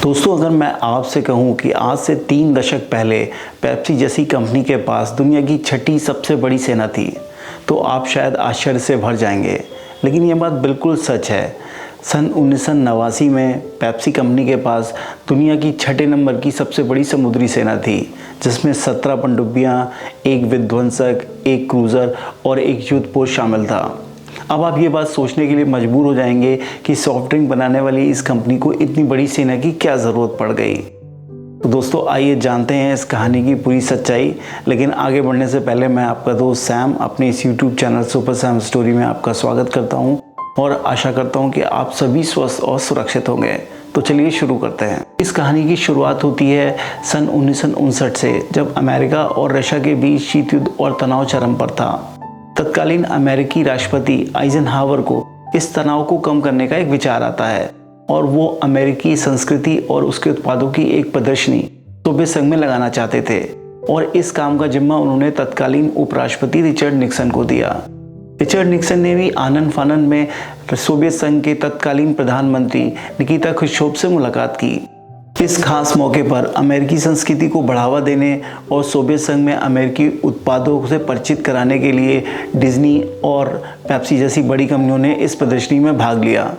दोस्तों, अगर मैं आपसे कहूं कि आज से 3 दशक पहले पेप्सी जैसी कंपनी के पास दुनिया की छठी सबसे बड़ी सेना थी, तो आप शायद आश्चर्य से भर जाएंगे। लेकिन ये बात बिल्कुल सच है। सन 1989 में पेप्सी कंपनी के पास दुनिया की छठे नंबर की सबसे बड़ी समुद्री सेना थी, जिसमें 17 पनडुब्बियां, एक विध्वंसक, एक क्रूज़र और एक युद्धपोत शामिल था। अब आप ये बात सोचने के लिए मजबूर हो जाएंगे कि सॉफ्ट ड्रिंक बनाने वाली इस कंपनी को इतनी बड़ी सेना की क्या ज़रूरत पड़ गई। तो दोस्तों, आइए जानते हैं इस कहानी की पूरी सच्चाई। लेकिन आगे बढ़ने से पहले मैं आपका दोस्त सैम अपने इस YouTube channel super Sam story में आपका स्वागत करता हूं और आशा करता हूं कि आप सभी स्वस्थ और सुरक्षित होंगे। तो चलिए शुरू करते हैं। इस कहानी की शुरुआत होती है सन 1959 से, जब अमेरिका और रशिया के बीच शीत युद्ध और तनाव चरम पर था। तत्कालीन अमेरिकी राष्ट्रपति आइजनहावर को इस तनाव को कम करने का एक विचार आता है और वो अमेरिकी संस्कृति और उसके उत्पादों की एक प्रदर्शनी सोवियत संघ में लगाना चाहते थे, और इस काम का जिम्मा उन्होंने तत्कालीन उपराष्ट्रपति रिचर्ड निक्सन को दिया। रिचर्ड निक्सन ने भी आनन फानन में सोवियत संघ के तत्कालीन प्रधानमंत्री निकिता ख्रुश्चोव से मुलाकात की। इस खास मौके पर अमेरिकी संस्कृति को बढ़ावा देने और सोवियत संघ में अमेरिकी उत्पादों से परिचित कराने के लिए डिज्नी और पेप्सी जैसी बड़ी कंपनियों ने इस प्रदर्शनी में भाग लिया।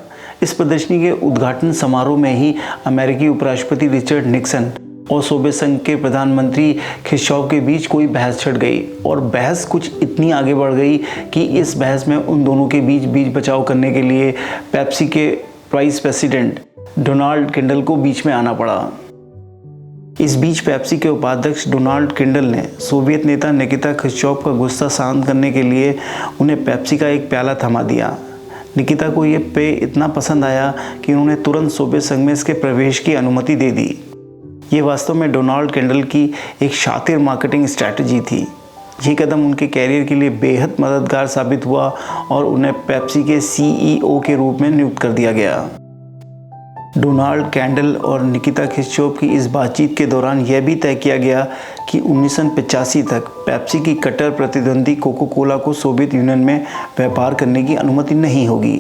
इस प्रदर्शनी के उद्घाटन समारोह में ही अमेरिकी उपराष्ट्रपति रिचर्ड निक्सन और सोवियत संघ के प्रधानमंत्री ख्रुश्चोव के बीच कोई बहस छिड़ गई, और बहस कुछ इतनी आगे बढ़ गई कि इस बहस में उन दोनों के बीच बचाव करने के लिए पेप्सी के वाइस प्रेसिडेंट डोनाल्ड किंडल को बीच में आना पड़ा। इस बीच पेप्सी के उपाध्यक्ष डोनाल्ड किंडल ने सोवियत नेता निकिता ख्रुश्चोव का गुस्सा शांत करने के लिए उन्हें पेप्सी का एक प्याला थमा दिया। निकिता को यह पेय इतना पसंद आया कि उन्होंने तुरंत सोवियत संघ में इसके प्रवेश की अनुमति दे दी। ये वास्तव में डोनाल्ड किंडल की एक शातिर मार्केटिंग स्ट्रैटेजी थी। ये कदम उनके कैरियर के लिए बेहद मददगार साबित हुआ और उन्हें पेप्सी के CEO के रूप में नियुक्त कर दिया गया। डोनाल्ड किंडल और निकिता ख्रुश्चोव की इस बातचीत के दौरान यह भी तय किया गया कि 1985 तक पेप्सी की कट्टर प्रतिद्वंदी कोका कोला को सोवियत यूनियन में व्यापार करने की अनुमति नहीं होगी।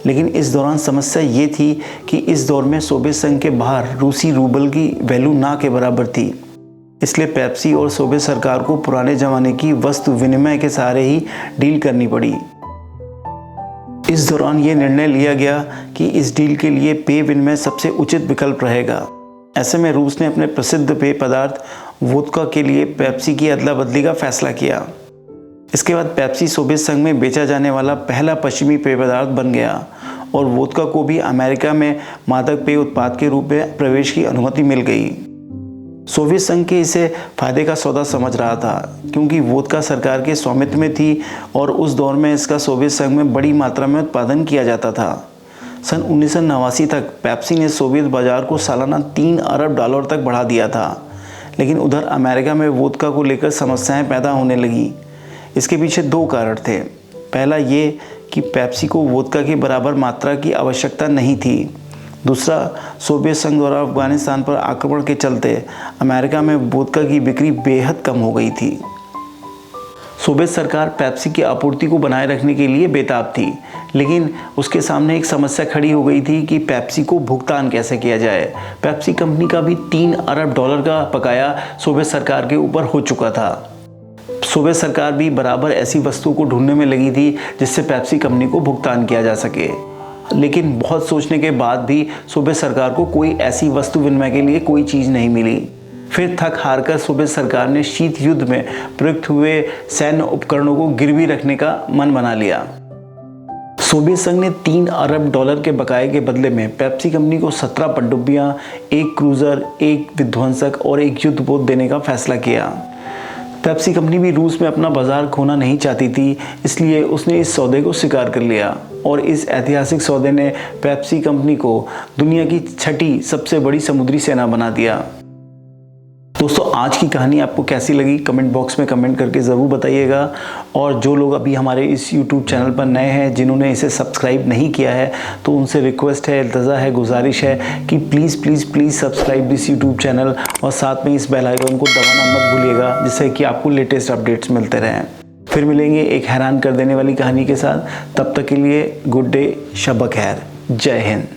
लेकिन इस दौरान समस्या ये थी कि इस दौर में सोवियत संघ के बाहर रूसी रूबल की वैल्यू ना के बराबर थी। इसलिए पेप्सी और सोवियत सरकार को पुराने ज़माने की वस्तु विनिमय के सहारे ही डील करनी पड़ी। इस दौरान ये निर्णय लिया गया कि इस डील के लिए पेय विनिमय सबसे उचित विकल्प रहेगा। ऐसे में रूस ने अपने प्रसिद्ध पेय पदार्थ वोदका के लिए पेप्सी की अदला बदली का फैसला किया। इसके बाद पेप्सी सोवियत संघ में बेचा जाने वाला पहला पश्चिमी पेय पदार्थ बन गया, और वोदका को भी अमेरिका में मादक पेय उत्पाद के रूप में प्रवेश की अनुमति मिल गई। सोवियत संघ के इसे फायदे का सौदा समझ रहा था, क्योंकि वोदका सरकार के स्वामित्व में थी और उस दौर में इसका सोवियत संघ में बड़ी मात्रा में उत्पादन किया जाता था। सन 1989 तक पेप्सी ने सोवियत बाजार को सालाना $3 अरब तक बढ़ा दिया था। लेकिन उधर अमेरिका में वोदका को लेकर समस्याएं पैदा होने लगी। इसके पीछे 2 कारण थे। पहला ये कि पेप्सी को वोदका की बराबर मात्रा की आवश्यकता नहीं थी। दूसरा, सोवियत संघ द्वारा अफगानिस्तान पर आक्रमण के चलते अमेरिका में वोदका की बिक्री बेहद कम हो गई थी। सोवियत सरकार पेप्सी की आपूर्ति को बनाए रखने के लिए बेताब थी, लेकिन उसके सामने एक समस्या खड़ी हो गई थी कि पेप्सी को भुगतान कैसे किया जाए। पेप्सी कंपनी का भी $3 अरब का बकाया सोवियत सरकार के ऊपर हो चुका था। सोवियत सरकार भी बराबर ऐसी वस्तु को ढूंढने में लगी थी जिससे पेप्सी कंपनी को भुगतान किया जा सके। लेकिन बहुत सोचने के बाद भी सोवियत सरकार को कोई ऐसी वस्तु विनिमय के लिए कोई चीज़ नहीं मिली। फिर थक हारकर सोवियत सरकार ने शीत युद्ध में प्रयुक्त हुए सैन्य उपकरणों को गिरवी रखने का मन बना लिया। सोवियत संघ ने $3 अरब के बकाये के बदले में पेप्सी कंपनी को 17 पनडुब्बियां, एक क्रूज़र, एक विध्वंसक और एक युद्धपोत देने का फैसला किया। पेप्सी कंपनी भी रूस में अपना बाजार खोना नहीं चाहती थी, इसलिए उसने इस सौदे को स्वीकार कर लिया, और इस ऐतिहासिक सौदे ने पेप्सी कंपनी को दुनिया की छठी सबसे बड़ी समुद्री सेना बना दिया। दोस्तों, आज की कहानी आपको कैसी लगी कमेंट बॉक्स में कमेंट करके ज़रूर बताइएगा। और जो लोग अभी हमारे इस YouTube चैनल पर नए हैं, जिन्होंने इसे सब्सक्राइब नहीं किया है, तो उनसे रिक्वेस्ट है, इल्तजा है, गुजारिश है कि please subscribe this YouTube channel, और साथ में इस बेल आइकन को दबाना मत भूलिएगा, जिससे कि आपको लेटेस्ट अपडेट्स मिलते रहें। फिर मिलेंगे एक हैरान कर देने वाली कहानी के साथ। तब तक के लिए गुड डे, शब खैर, जय हिंद।